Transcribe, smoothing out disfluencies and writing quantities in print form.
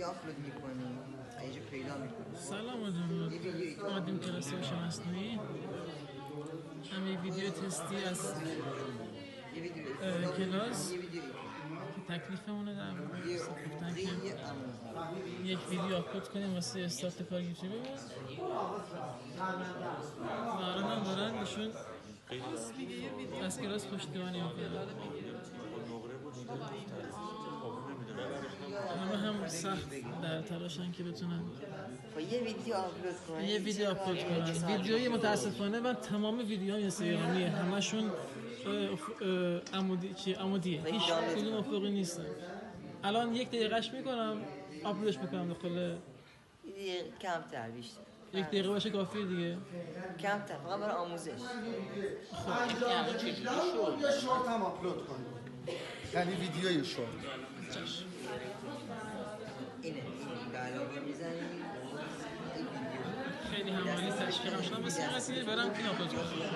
ویدیو آپلود میکنی؟ اینجا پیدا میکنی؟ سلام آدم آمدیم کلاس هوش مصنوعی. هم یک ویدیو تستی از کلاس که تکلیفمونه در گفتن که یک ویدیو آپلود کنیم واسه استارت کار یوتیوب بود و الان هم دارن ایشون از کلاس پشتیبانی میکنن. همه هم سخت در تلاشن که بتونن یه ویدیو آپلود کنن. ویدیوی متاسفانه من تمام ویدیوهای اینستاگرامیه همشون عمودیه، هیچ کدوم افقی نیستن. الان 1 دقیقهش میکنم آپلودش میکنم داخل کمتر بیشتر 1 دقیقه باشه کافیه دیگه، کمتر فقط برای آموزش. یه شورت هم آپلود کنیم، یعنی ویدیوی شورت. اینه به علاوه میزنیم خیلی همالی تشکیل هم شدم واسه این قضیه برم این آپلود کنم.